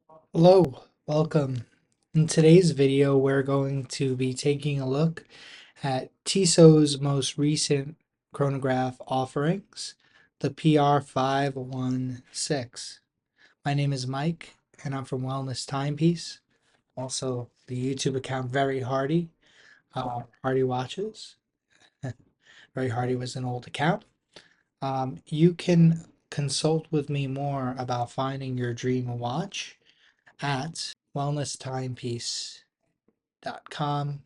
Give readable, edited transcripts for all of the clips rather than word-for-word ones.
Hello, welcome. In today's video, we're going to be taking a look at Tissot's most recent chronograph offerings, the PR516. My name is Mike, and I'm from Wellness Timepiece. Also, the YouTube account Very Hardy, Hardy Watches. Very Hardy was an old account. You can consult with me more about finding your dream watch at wellnesstimepiece.com,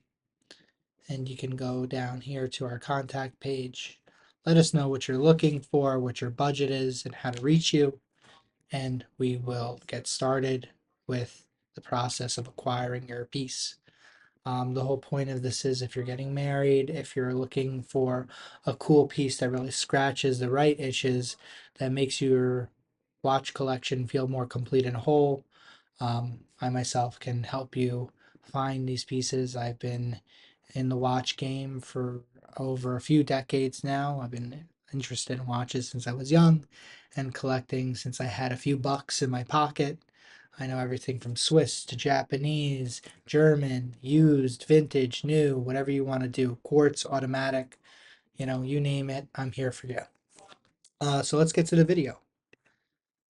and you can go down here to our contact page. Let us know what you're looking for, what your budget is, and how to reach you, and we will get started with the process of acquiring your piece. The whole point of this is if you're getting married, if you're looking for a cool piece that really scratches the right itches, that makes your watch collection feel more complete and whole, I myself can help you find these pieces. I've been in the watch game for over a few decades now. I've been interested in watches since I was young and collecting since I had a few bucks in my pocket. I know everything from Swiss to Japanese, German, used, vintage, new, whatever you want to do, quartz, automatic, you name it, I'm here for you. So let's get to the video.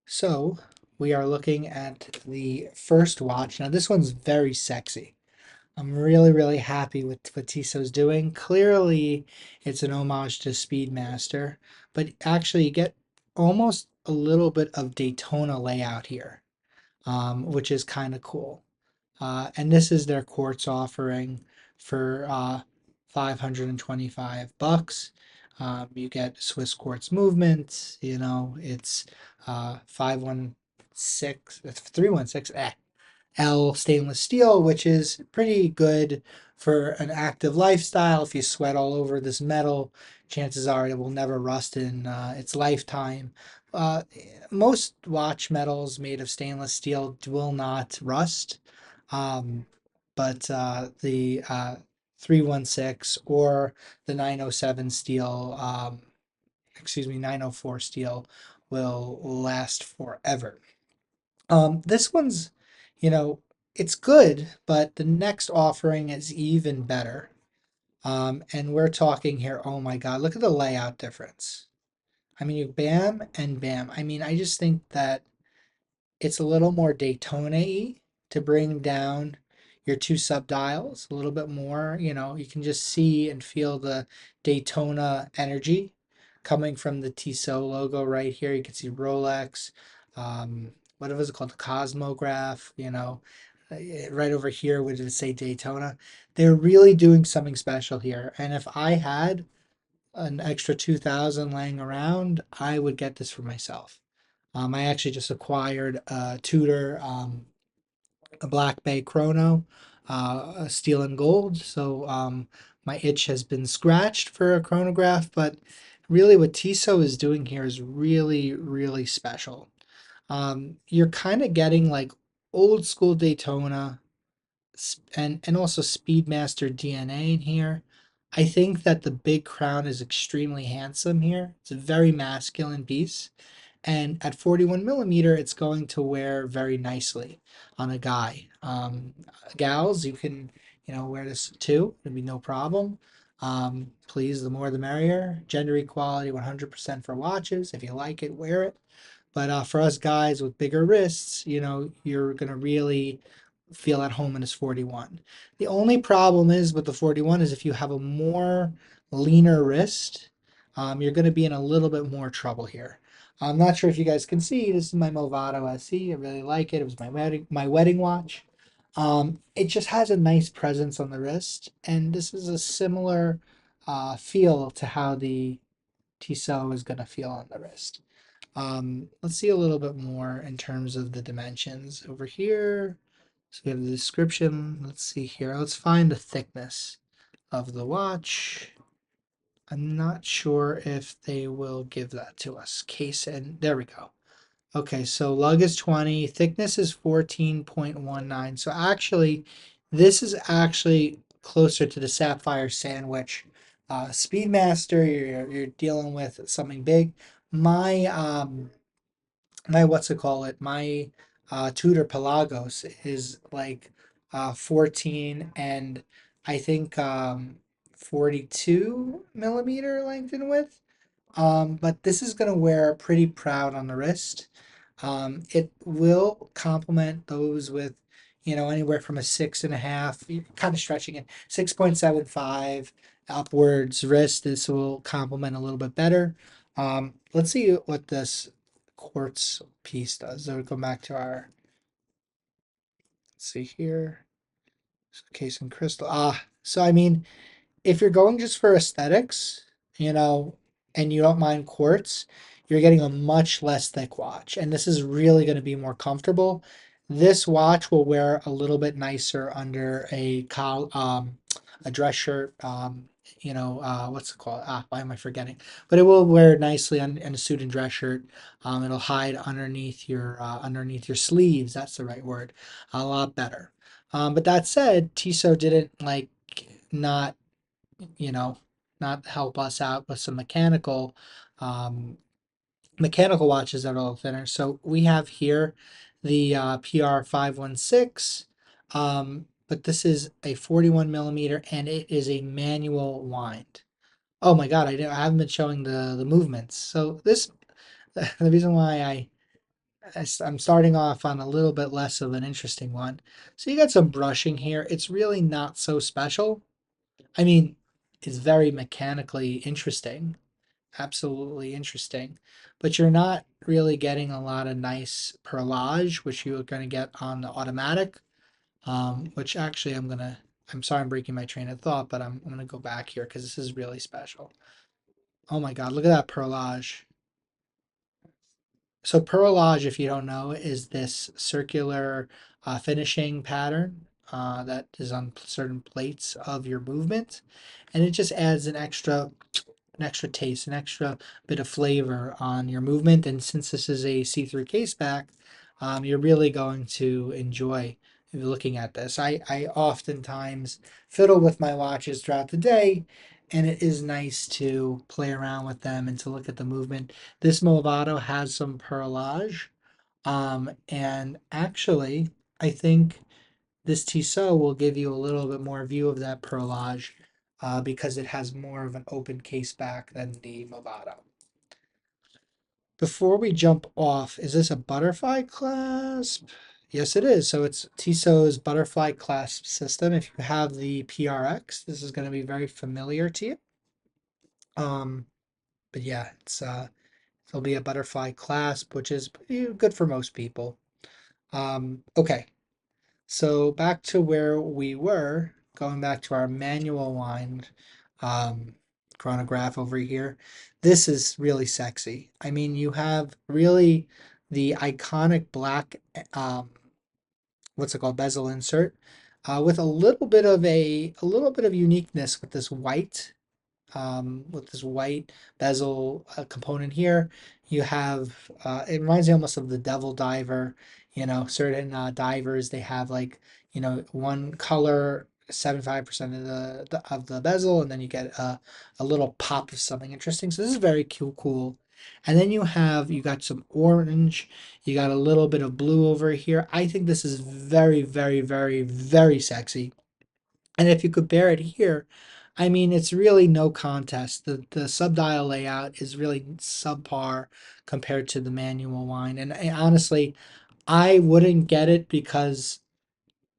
So we are looking at the first watch. Now this one's very sexy. I'm really, really happy with what Tissot's doing. Clearly, it's an homage to Speedmaster, but actually you get almost a little bit of Daytona layout here, which is kind of cool. And this is their quartz offering for 525 bucks. You get Swiss quartz movement, it's 516, it's 316, L stainless steel, which is pretty good for an active lifestyle. If you sweat all over this metal, chances are it will never rust in its lifetime. Uh, Most watch metals made of stainless steel will not rust, um, but the 316 or the 907 steel, 904 steel will last forever. This one's, you know, it's good, but the next offering is even better. And we're talking here, oh my God, look at the layout difference. I mean, you bam and bam. I mean, I just think that it's a little more Daytona-y to bring down your two subdials a little bit more. You can just see and feel the Daytona energy coming from the Tissot logo right here. You can see Rolex, what was it called? The Cosmograph, right over here would it say Daytona. They're really doing something special here. And if I had an extra 2000 laying around, I would get this for myself. I actually just acquired a Tudor, a Black Bay Chrono, a steel and gold. So my itch has been scratched for a chronograph, but really what Tissot is doing here is really, really special. You're kind of getting like old school Daytona and also Speedmaster DNA in here. I think that the big crown is extremely handsome here. It's a very masculine piece. And at 41 millimeter, it's going to wear very nicely on a guy. Gals, you can, wear this too. It'd be no problem. Please, the more the merrier. Gender equality, 100% for watches. If you like it, wear it. But for us guys with bigger wrists, you're going to really feel at home in this 41. The only problem is with the 41 is if you have a more leaner wrist, you're going to be in a little bit more trouble here. I'm not sure if you guys can see. This is my Movado SE. I really like it. It was my wedding watch. It just has a nice presence on the wrist, and this is a similar feel to how the Tissot is going to feel on the wrist. Let's see a little bit more in terms of the dimensions over here. So we have the description. Let's see here. Let's find the thickness of the watch. I'm not sure if they will give that to us. Case and there we go. Okay, so lug is 20, thickness is 14.19. So actually, this is actually closer to the Sapphire Sandwich. Speedmaster, you're dealing with something big. My my what's it call it? My Tudor Pelagos is like 14 and I think 42 millimeter length and width. But this is going to wear pretty proud on the wrist. It will complement those with, anywhere from a 6.5, kind of stretching it, 6.75 upwards wrist. This will complement a little bit better. Let's see what this quartz piece does. So we go back to our, let's see here, case and crystal. So I mean, if you're going just for aesthetics, you know, and you don't mind quartz, you're getting a much less thick watch. And this is really going to be more comfortable. This watch will wear a little bit nicer under a dress shirt. What's it called? Why am I forgetting? But it will wear nicely in a suit and dress shirt. It'll hide underneath your sleeves. That's the right word. A lot better. But that said, Tissot didn't not you know, not help us out with some um, mechanical watches that are a little thinner. So we have here the PR 516, but this is a 41 millimeter and it is a manual wind. Oh my God, I haven't been showing the movements. So this, the reason why I'm starting off on a little bit less of an interesting one. So you got some brushing here. It's really not so special. I mean, it's very mechanically interesting, absolutely interesting, but you're not really getting a lot of nice perlage, which you're going to get on the automatic. Which actually I'm sorry I'm breaking my train of thought, but I'm going to go back here because this is really special. Oh my God, look at that perlage. So perlage, if you don't know, is this circular finishing pattern that is on certain plates of your movement, and it just adds an extra taste, an extra bit of flavor on your movement. And since this is a see-through case back, you're really going to enjoy looking at this. I oftentimes fiddle with my watches throughout the day, and it is nice to play around with them and to look at the movement. This Movado has some perlage, and actually, I think this Tissot will give you a little bit more view of that perlage because it has more of an open case back than the Movado. Before we jump off, is this a butterfly clasp? Yes, it is. So it's Tissot's butterfly clasp system. If you have the PRX, this is going to be very familiar to you. But yeah, it'll be a butterfly clasp, which is good for most people. Okay, so back to where we were, going back to our manual wind um, chronograph over here. This is really sexy. I mean, you have really the iconic black, what's it called, bezel insert, with a little bit of uniqueness with this white bezel component here. You have, it reminds me almost of the Devil Diver. Certain divers, they have one color, 75% of the bezel, and then you get a little pop of something interesting. So this is very cool. And then you got some orange, you got a little bit of blue over here. I think this is very, very, very, very sexy. And if you compare it here, I mean, it's really no contest. The subdial layout is really subpar compared to the manual wind. And honestly, I wouldn't get it because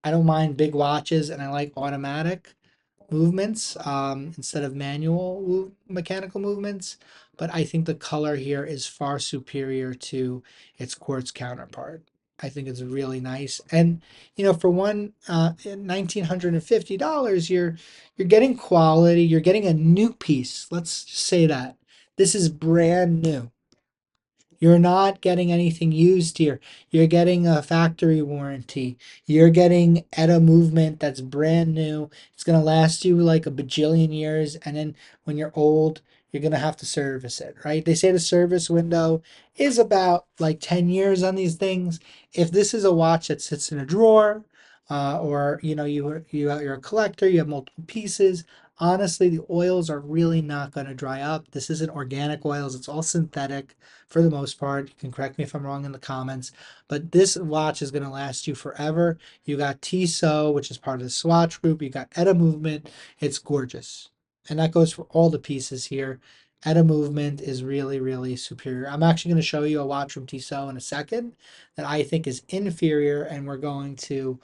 I don't mind big watches and I like automatic movements instead of mechanical movements. But I think the color here is far superior to its quartz counterpart. I think it's really nice, and for $1,950, you're getting quality. You're getting a new piece. Let's just say that this is brand new. You're not getting anything used here. You're getting a factory warranty. You're getting at a movement that's brand new. It's going to last you like a bajillion years. And then when you're old, you're going to have to service it, right? They say the service window is about like 10 years on these things. If this is a watch that sits in a drawer, or you're a collector, you have multiple pieces, honestly, the oils are really not going to dry up. This isn't organic oils, it's all synthetic for the most part. You can correct me if I'm wrong in the comments, but this watch is going to last you forever. You got Tissot, which is part of the Swatch group. You got Eta Movement. It's gorgeous. And that goes for all the pieces here. Eta Movement is really, really superior. I'm actually going to show you a watch from Tissot in a second that I think is inferior, and we're going to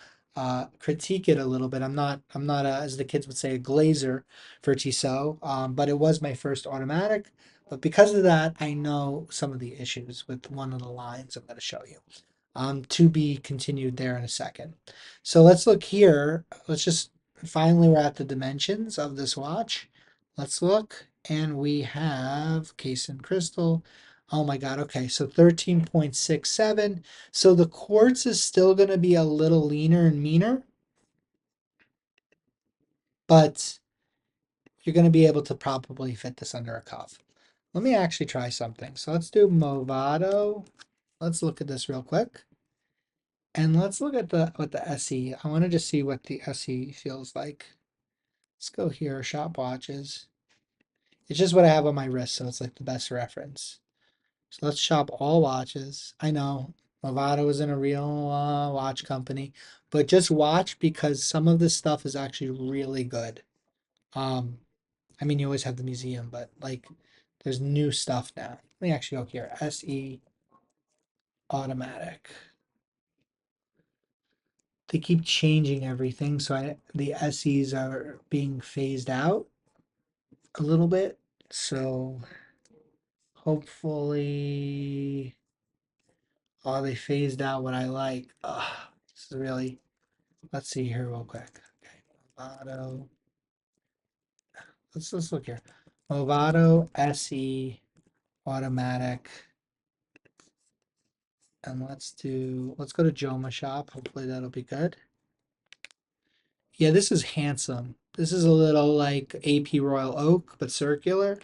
critique it a little bit. I'm not as the kids would say, a glazer for Tissot, but it was my first automatic. But because of that, I know some of the issues with one of the lines I'm going to show you. To be continued there in a second. So let's look here. Let's just finally we're at the dimensions of this watch. Let's look, and we have case and crystal. Oh my God. Okay, so 13.67. So the quartz is still going to be a little leaner and meaner, but you're going to be able to probably fit this under a cuff. Let me actually try something. So let's do Movado. Let's look at this real quick. And let's look at the SE. I want to just see what the SE feels like. Let's go here, shop watches. It's just what I have on my wrist, so it's like the best reference. So let's shop all watches. I know Movado isn't a real watch company, but just watch because some of this stuff is actually really good. Um, I mean, you always have the museum, but like there's new stuff now. Let me actually go here. SE automatic. They keep changing everything, so the SEs are being phased out a little bit. So hopefully, oh, they phased out what I like. This is really. Let's see here real quick. Okay, Movado. Let's look here. Movado SE automatic, and let's go to Joma shop. Hopefully that'll be good. Yeah, this is handsome. This is a little like AP Royal Oak, but circular.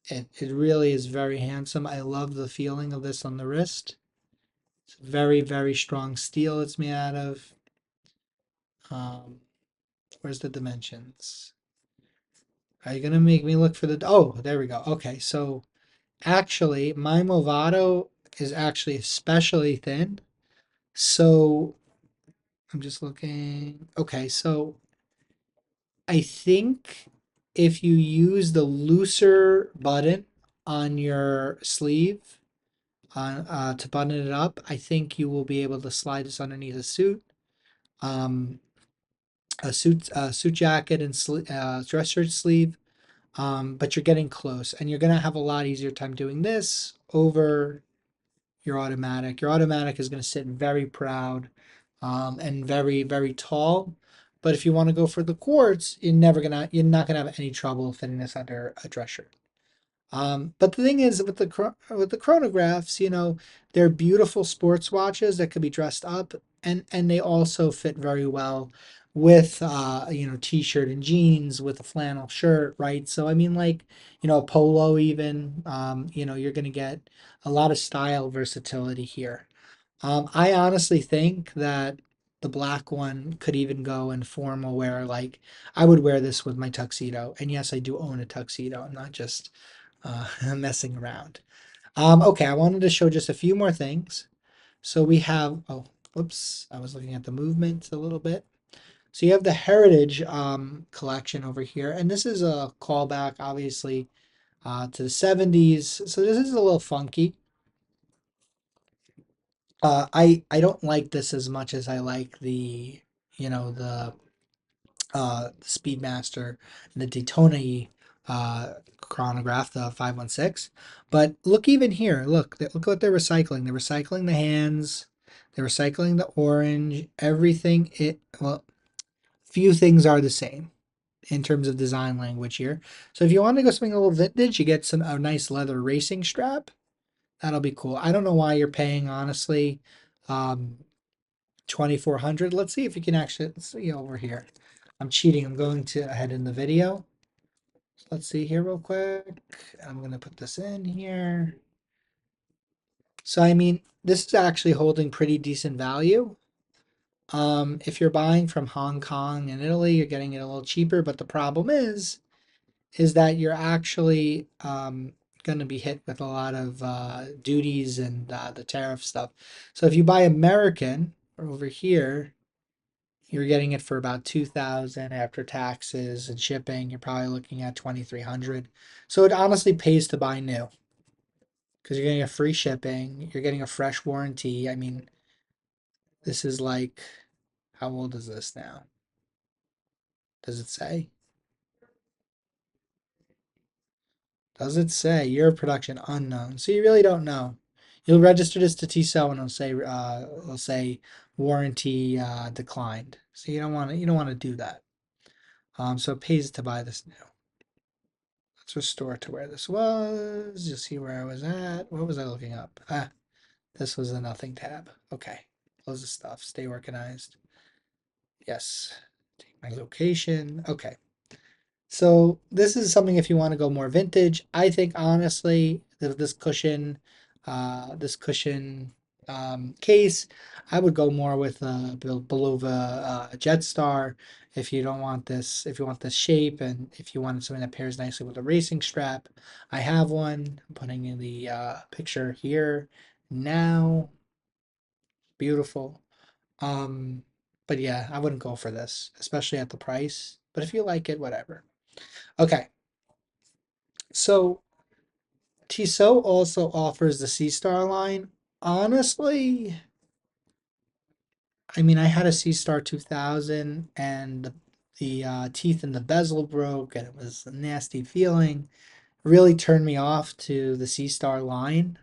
It really is very handsome. I love the feeling of this on the wrist. It's very, very strong steel it's made out of. Um, where's the dimensions? Are you gonna make me look for the? Oh, there we go. Okay, so actually, my Movado is actually especially thin. So I'm just looking. Okay, so I think if you use the looser button on your sleeve on to button it up, I think you will be able to slide this underneath a suit, um, suit jacket and dress shirt sleeve. But you're getting close, and you're gonna have a lot easier time doing this over your automatic. Your automatic is gonna sit very proud, and very very tall. But if you want to go for the quartz, you're not gonna have any trouble fitting this under a dress shirt. But the thing is, with the chronographs, they're beautiful sports watches that could be dressed up, and they also fit very well with t-shirt and jeans with a flannel shirt, right? So I mean, like, a polo even. You're gonna get a lot of style versatility here. I honestly think that the black one could even go in formal wear. Like, I would wear this with my tuxedo, and yes, I do own a tuxedo. I'm not just messing around. Okay, I wanted to show just a few more things. So we have, oh, whoops, I was looking at the movement a little bit. So you have the Heritage collection over here, and this is a callback, obviously, to the 70s. So this is a little funky. I don't like this as much as I like the Speedmaster and the Daytona chronograph, the 516. But look even here. Look what they're recycling. They're recycling the hands. They're recycling the orange. Everything. Well, few things are the same in terms of design language here. So if you want to go something a little vintage, you get a nice leather racing strap. That'll be cool. I don't know why you're paying, honestly, 2400. Let's see if you can actually, let's see over here. I'm cheating. I'm going to ahead in the video. So let's see here real quick. I'm going to put this in here. So, I mean, this is actually holding pretty decent value. If you're buying from Hong Kong and Italy, you're getting it a little cheaper, but the problem is that you're actually going to be hit with a lot of duties and the tariff stuff. So if you buy American over here, you're getting it for about 2,000 after taxes and shipping. You're probably looking at 2,300. So it honestly pays to buy new because you're getting a free shipping. You're getting a fresh warranty. I mean, this is like, how old is this now? Does it say? Does it say year of production unknown? So you really don't know. You'll register this to Tissot and it'll say warranty declined. So you don't want to do that. So it pays to buy this new. Let's restore to where this was. You'll see where I was at. What was I looking up? This was the nothing tab. Okay. Close the stuff. Stay organized. Yes. Take my location. Okay. So this is something if you want to go more vintage. I think honestly, this cushion case, I would go more with below the Jetstar. If you don't want this, if you want this shape, and if you want something that pairs nicely with a racing strap, I have one. I'm putting in the picture here now. Beautiful. Um, but yeah, I wouldn't go for this, especially at the price. But if you like it, whatever. Okay, so Tissot also offers the C Star line. Honestly, I mean, I had a C Star 2000 and the teeth in the bezel broke and it was a nasty feeling. Really turned me off to the C Star line.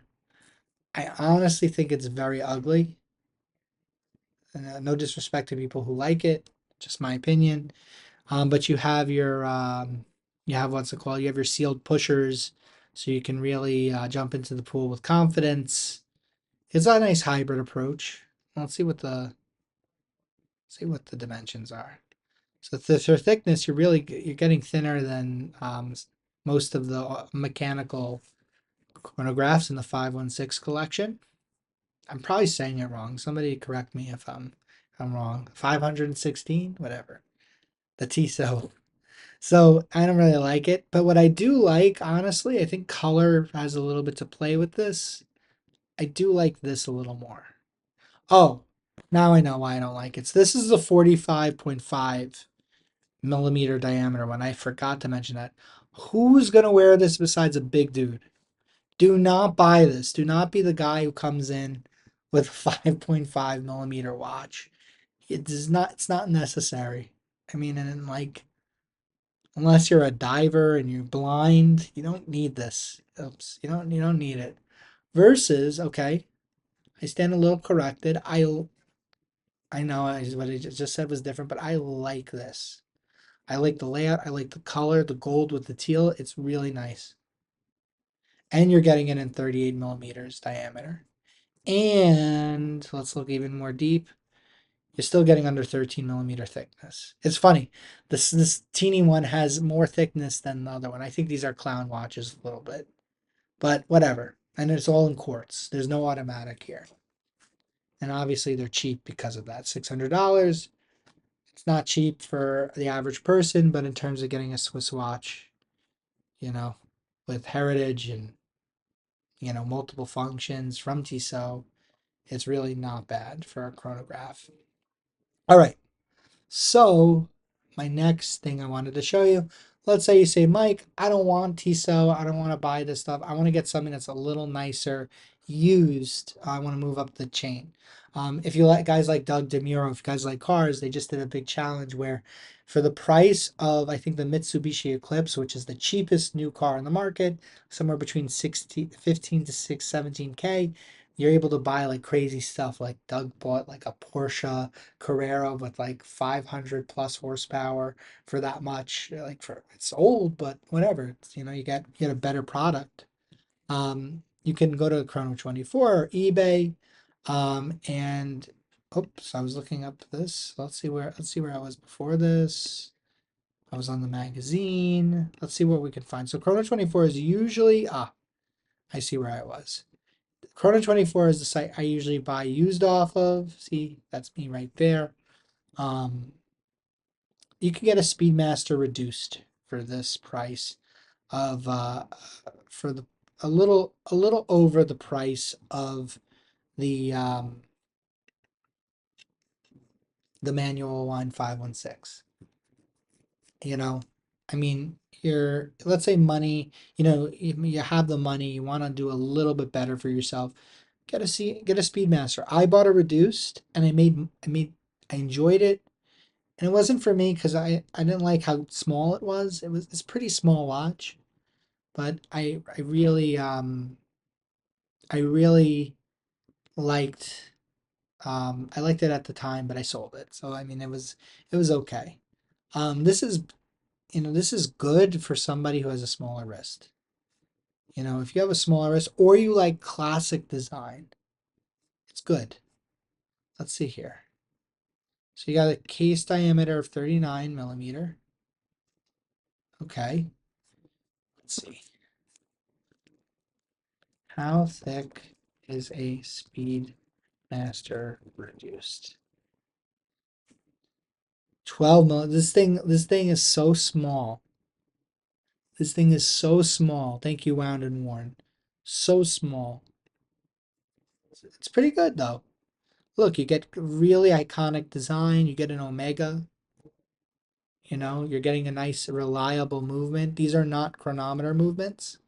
I honestly think it's very ugly. And, no disrespect to people who like it, just my opinion. But you have what's it called? You have your sealed pushers, so you can really jump into the pool with confidence. It's a nice hybrid approach. Let's see what the dimensions are. So for thickness, you're getting thinner than most of the mechanical chronographs in the 516 collection. I'm probably saying it wrong. Somebody correct me if I'm wrong. 516, whatever. The Tissot. So I don't really like it, but what I do like, honestly, I think color has a little bit to play with this. I do like this a little more. Oh, now I know why I don't like it. So this is a 45.5 millimeter diameter one. I forgot to mention that. Who's gonna wear this besides a big dude? Do not buy this. Do not be the guy who comes in with a 5.5 millimeter watch. It's not necessary. I mean, and like unless you're a diver and you're blind, you don't need this. Oops, you don't need it. Versus, okay, I stand a little corrected. I know what I just said was different, but I like this. I like the layout. I like the color, the gold with the teal. It's really nice. And you're getting it in 38 millimeters diameter. And let's look even more deep. You're still getting under 13 millimeter thickness. It's funny. This teeny one has more thickness than the other one. I think these are clown watches a little bit, but whatever. And it's all in quartz. There's no automatic here. And obviously they're cheap because of that. $600. It's not cheap for the average person, but in terms of getting a Swiss watch, you know, with heritage and, multiple functions from Tissot, it's really not bad for a chronograph. All right. So, my next thing I wanted to show you, let's say you say, Mike, I don't want Tissot. I don't want to buy this stuff. I want to get something that's a little nicer, used. I want to move up the chain. If you like guys like Doug DeMuro, if you guys like cars, they just did a big challenge where for the price of, I think, the Mitsubishi Eclipse, which is the cheapest new car in the market, somewhere between 15 to 17K, you're able to buy like crazy stuff. Like Doug bought like a Porsche Carrera with like 500 plus horsepower for that much. Like for it's old, but whatever. It's, you get a better product. You can go to Chrono 24 or eBay. And oops, I was looking up this. Let's see where I was before this. I was on the magazine. Let's see what we can find. So Chrono 24 is usually I see where I was. Chrono 24 is the site I usually buy used off of. See, that's me right there. Um, you can get a Speedmaster reduced for this price of for a little over the price of the um, the manual one 516. You know, I mean, you're let's say money. You know, you have the money. You want to do a little bit better for yourself. Get a Speedmaster. I bought a reduced, and I enjoyed it, and it wasn't for me because I didn't like how small it was. It's a pretty small watch, but I really liked I liked it at the time, but I sold it. So I mean, it was okay. This is this is good for somebody who has a smaller wrist. You know, if you have a smaller wrist or you like classic design, it's good. Let's see here. So you got a case diameter of 39 millimeter. Okay. Let's see. How thick is a Speedmaster reduced? 12 mil. This thing is so small. This thing is so small. Thank you, Wound and Worn. So small. It's pretty good though. Look, you get really iconic design. You get an Omega. You know, you're getting a nice, reliable movement. These are not chronometer movements,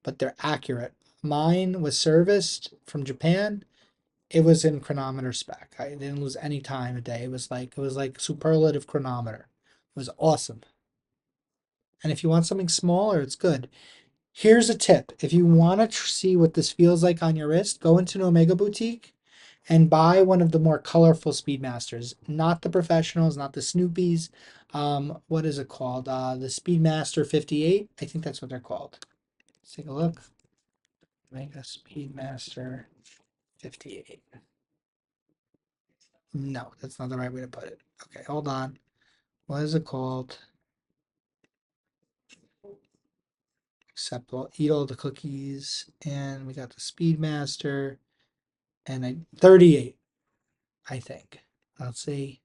but they're accurate. Mine was serviced from Japan. It was in chronometer spec. I didn't lose any time a day. It was like superlative chronometer. It was awesome. And if you want something smaller, it's good. Here's a tip. If you want to see what this feels like on your wrist, go into an Omega boutique and buy one of the more colorful Speedmasters. Not the professionals, not the Snoopies. What is it called? The Speedmaster 58. I think that's what they're called. Let's take a look. Omega Speedmaster 58. No, that's not the right way to put it. Okay, hold on. What is it called? Except we'll eat all the cookies. And we got the Speedmaster. And 38, I think. Let's see.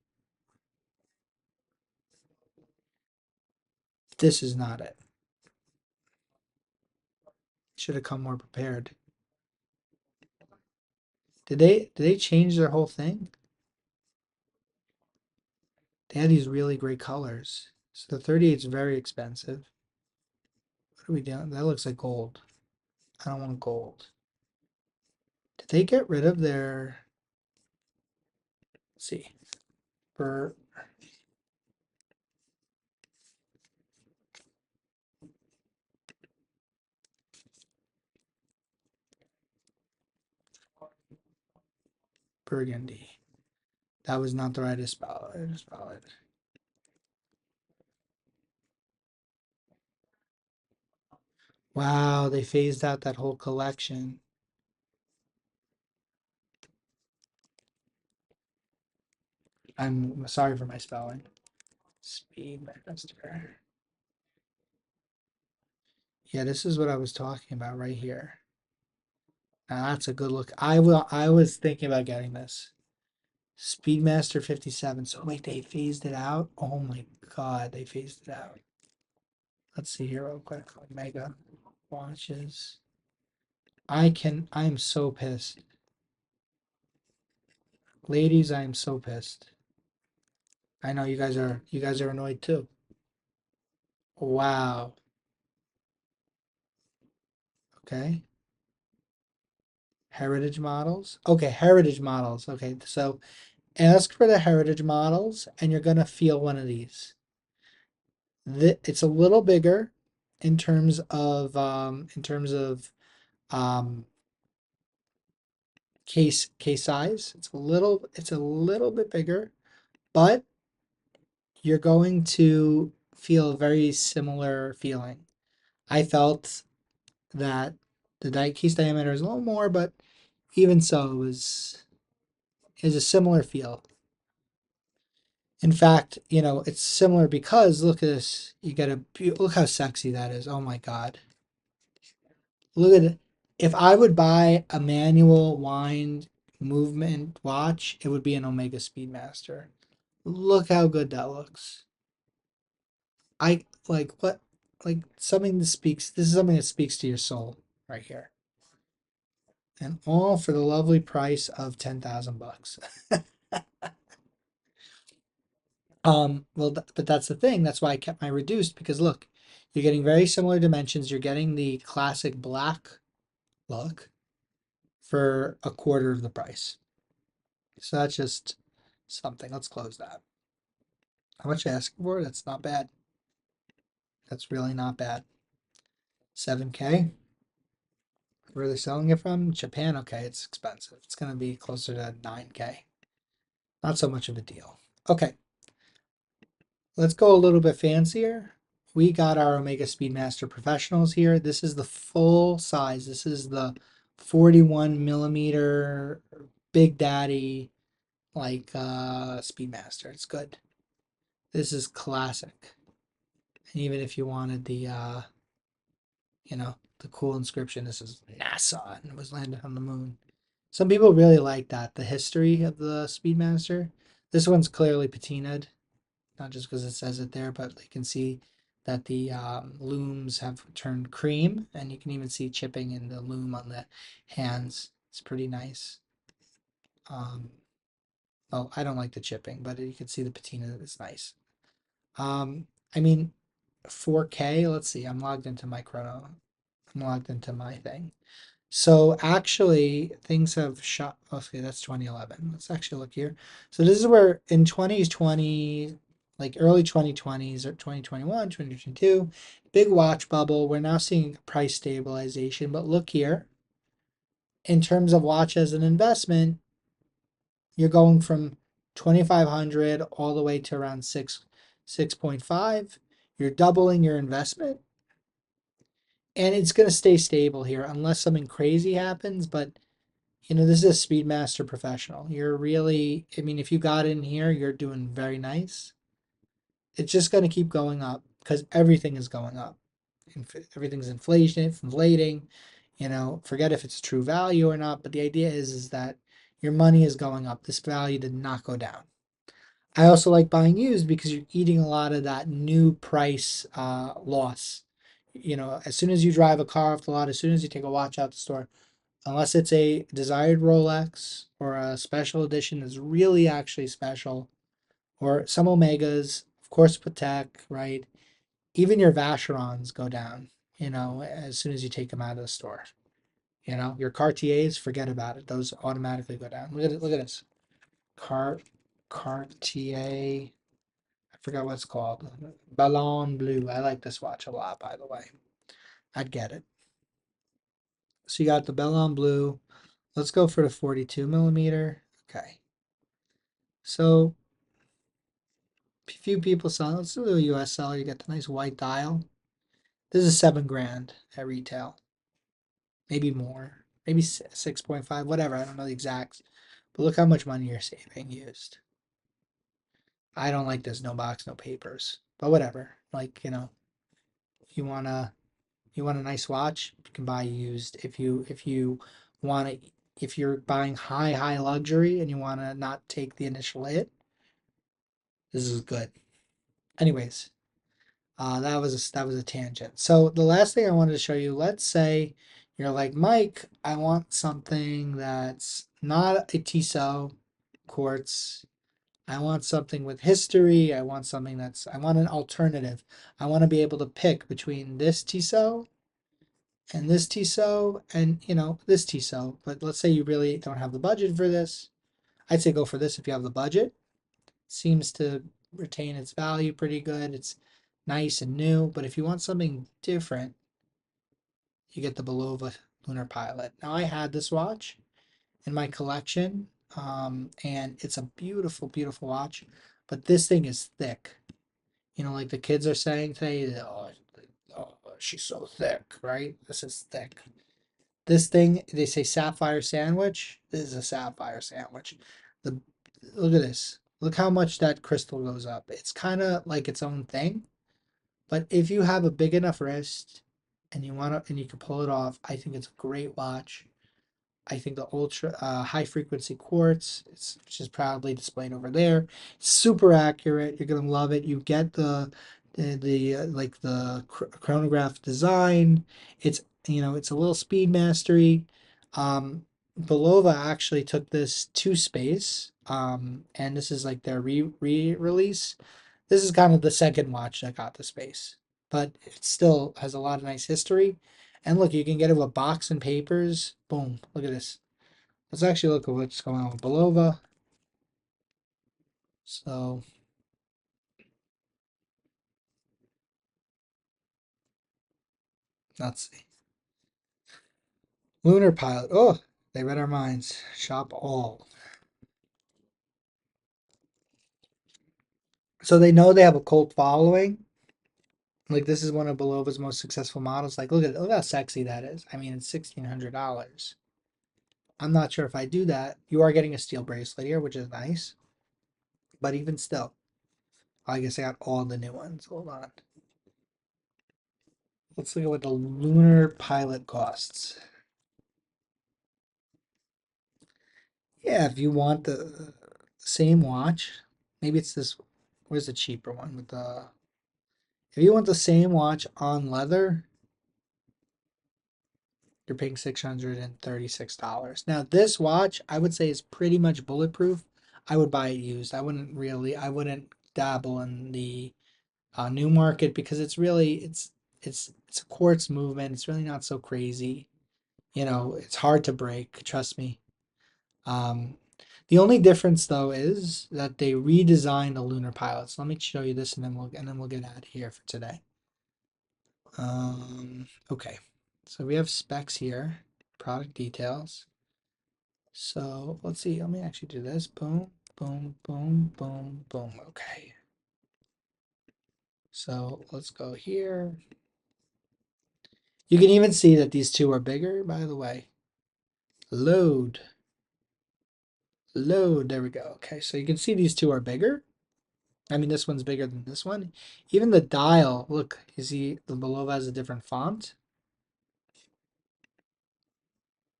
This is not it. Should have come more prepared. Did they change their whole thing? They had these really great colors. So the 38 is very expensive. What are we doing? That looks like gold. I don't want gold. Did they get rid of their, let's see, bur burgundy? That was not the right to spell it. Wow, they phased out that whole collection. I'm sorry for my spelling. Speedmaster. Yeah, this is what I was talking about right here. Now that's a good look. I was thinking about getting this. Speedmaster 57. So wait, they phased it out? Oh my god, they phased it out. Let's see here real quick. Omega watches. I'm so pissed. Ladies, I am so pissed. I know you guys are annoyed too. Wow. Okay. Heritage models. Okay, heritage models. Okay, so ask for the heritage models and you're gonna feel one of these. It's a little bigger in terms of um, case size. It's a little bit bigger, but you're going to feel a very similar feeling. I felt that the case diameter is a little more, but even so, is a similar feel. In fact, you know, it's similar because look at this. You get look how sexy that is. Oh my God. Look at it. If I would buy a manual wind movement watch, it would be an Omega Speedmaster. Look how good that looks. I like what like something that speaks this is something that speaks to your soul right here. And all for the lovely price of 10,000 bucks. Well, but that's the thing. That's why I kept my reduced because look, you're getting very similar dimensions. You're getting the classic black look for a quarter of the price. So that's just something. Let's close that. How much I asking for? That's not bad. That's really not bad. 7K. Where are they selling it from? Japan. Okay, it's expensive. It's going to be closer to 9K. Not so much of a deal. Okay, let's go a little bit fancier. We got our Omega Speedmaster Professionals here. This is the full size. This is the 41 millimeter Big Daddy like Speedmaster. It's good. This is classic. And even if you wanted the the cool inscription, this is NASA and it was landed on the moon. Some people really like that, the history of the Speedmaster. This one's clearly patinaed, not just because it says it there, but you can see that the looms have turned cream, and you can even see chipping in the loom on the hands. It's pretty nice. Um, oh, I don't like the chipping, but you can see the patina is nice. I mean, 4K, let's see, I'm logged into my chrono. I'm logged into my thing. So actually, things have shot. Okay, that's 2011. Let's actually look here. So this is where in 2020, like early 2020s or 2021, 2022, big watch bubble. We're now seeing price stabilization. But look here, in terms of watch as an investment, you're going from 2,500 all the way to around 6.5. You're doubling your investment, and it's going to stay stable here unless something crazy happens. But this is a Speedmaster Professional. You're really, I mean, if you got in here, you're doing very nice. It's just going to keep going up because everything is going up. Everything's inflating. Forget if it's true value or not. But the idea is that your money is going up. This value did not go down. I also like buying used because you're eating a lot of that new price loss. As soon as you drive a car off the lot, as soon as you take a watch out the store, unless it's a desired Rolex or a special edition that's really actually special, or some Omegas, of course, Patek, right? Even your Vacherons go down, as soon as you take them out of the store. Your Cartiers, forget about it. Those automatically go down. Look at it. Look at this. Cartier. I forgot what it's called. Ballon Bleu. I like this watch a lot, by the way. I'd get it. So you got the Ballon Bleu. Let's go for the 42 millimeter. Okay. So few people selling. Let's do a US seller. You get the nice white dial. This is 7 grand at retail. Maybe more. Maybe 6.5, whatever. I don't know the exacts. But look how much money you're saving used. I don't like this no box, no papers. But whatever. Like, if you want a nice watch, you can buy used. If you want to if you're buying high luxury and you want to not take the initial hit, this is good. Anyways, that was a tangent. So the last thing I wanted to show you, let's say you're like, Mike, I want something that's not a Tissot quartz. I want something with history. I want an alternative. I want to be able to pick between this Tissot and this Tissot and, this Tissot. But let's say you really don't have the budget for this. I'd say go for this if you have the budget. Seems to retain its value pretty good. It's nice and new, but if you want something different, you get the Belova Lunar Pilot. Now I had this watch in my collection, and it's a beautiful, beautiful watch, but this thing is thick. Like the kids are saying today, oh, she's so thick, right? This is thick. This thing, they say sapphire sandwich. This is a sapphire sandwich. The Look at this. Look how much that crystal goes up. It's kind of like its own thing. But if you have a big enough wrist and you can pull it off, I think it's a great watch. I think the ultra high frequency quartz, it's just proudly displayed over there. Super accurate. You're gonna love it. You get the like the chronograph design. It's it's a little speed mastery. Um, Belova actually took this to space, and this is like their re-release. This is kind of the second watch that got to space, but it still has a lot of nice history. And look, you can get it with box and papers. Boom. Look at this. Let's actually look at what's going on with Belova. So let's see. Lunar Pilot. Oh, they read our minds. Shop all. So they know they have a cult following. Like this is one of Belova's most successful models. Like look how sexy that is. I mean, it's $1,600. I'm not sure if I do that. You are getting a steel bracelet here, which is nice. But even still, I guess I got all the new ones. Hold on. Let's look at what the Lunar Pilot costs. Yeah, if you want the same watch, maybe it's this. Where's the cheaper one with the? If you want the same watch on leather, you're paying $636. Now this watch, I would say, is pretty much bulletproof. I would buy it used. I wouldn't dabble in the new market because it's a quartz movement. It's really not so crazy. It's hard to break. Trust me. Um, the only difference though is that they redesigned the lunar pilot. So let me show you this, and then we'll get out of here for today. Okay, so we have specs here, product details. So let's see. Let me actually do this. Boom, boom, boom, boom, boom. Okay. So let's go here. You can even see that these two are bigger, by the way. Load. Load. There we go. Okay, so you can see these two are bigger. I mean, this one's bigger than this one. Even the dial, look, you see the below has a different font.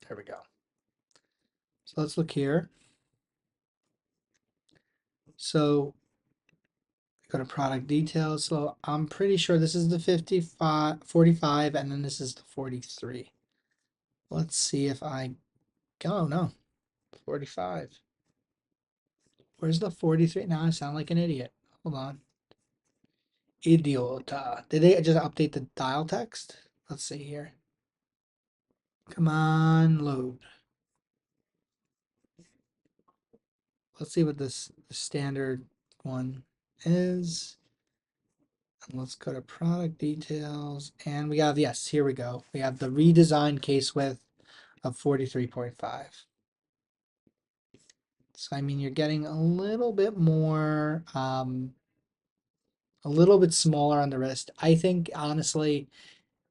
There we go. So let's look here. So go to product details. So I'm pretty sure this is the 55, 45, and then this is the 43. Let's see if oh no, 45. Where's the 43? Now I sound like an idiot. Hold on. Idiota. Did they just update the dial text? Let's see here. Come on, load. Let's see what this standard one is. And let's go to product details. And we have, yes, here we go. We have the redesigned case width of 43.5. So, I mean, you're getting a little bit more, a little bit smaller on the wrist. I think, honestly,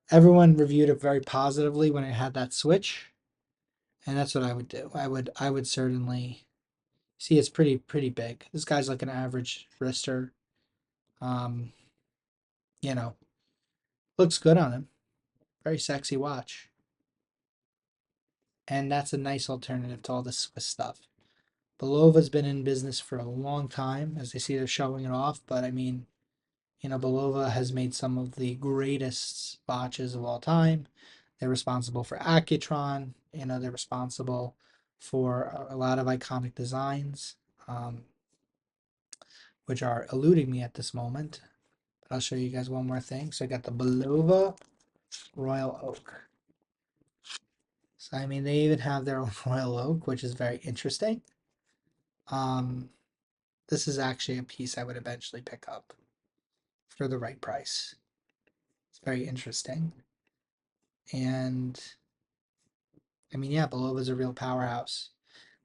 everyone reviewed it very positively when it had that switch. And that's what I would do. I would certainly see it's pretty big. This guy's like an average wrister. Um, you know, looks good on him. Very sexy watch. And that's a nice alternative to all the Swiss stuff. Belova's been in business for a long time, as they see they're showing it off, but I mean, Belova has made some of the greatest watches of all time. They're responsible for Accutron, they're responsible for a lot of iconic designs, which are eluding me at this moment. But I'll show you guys one more thing. So I got the Belova Royal Oak. So I mean, they even have their own Royal Oak, which is very interesting. This is actually a piece I would eventually pick up for the right price. It's very interesting. And I mean, yeah, Belova's a real powerhouse.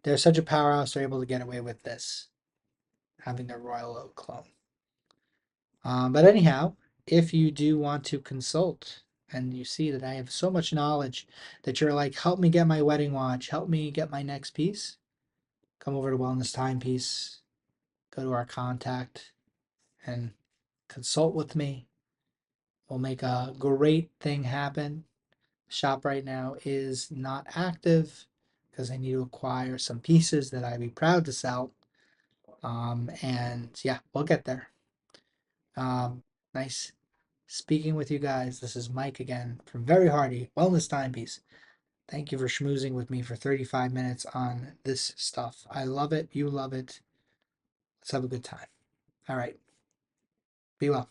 They're such a powerhouse, they're able to get away with this, having their Royal Oak clone. But anyhow, if you do want to consult and you see that I have so much knowledge that you're like, help me get my wedding watch, help me get my next piece, come over to Wellness Timepiece, go to our contact, and consult with me. We'll make a great thing happen. Shop right now is not active, because I need to acquire some pieces that I'd be proud to sell. And yeah, we'll get there. Nice speaking with you guys. This is Mike again from Very Hardy Wellness Timepiece. Thank you for schmoozing with me for 35 minutes on this stuff. I love it. You love it. Let's have a good time. All right. Be well.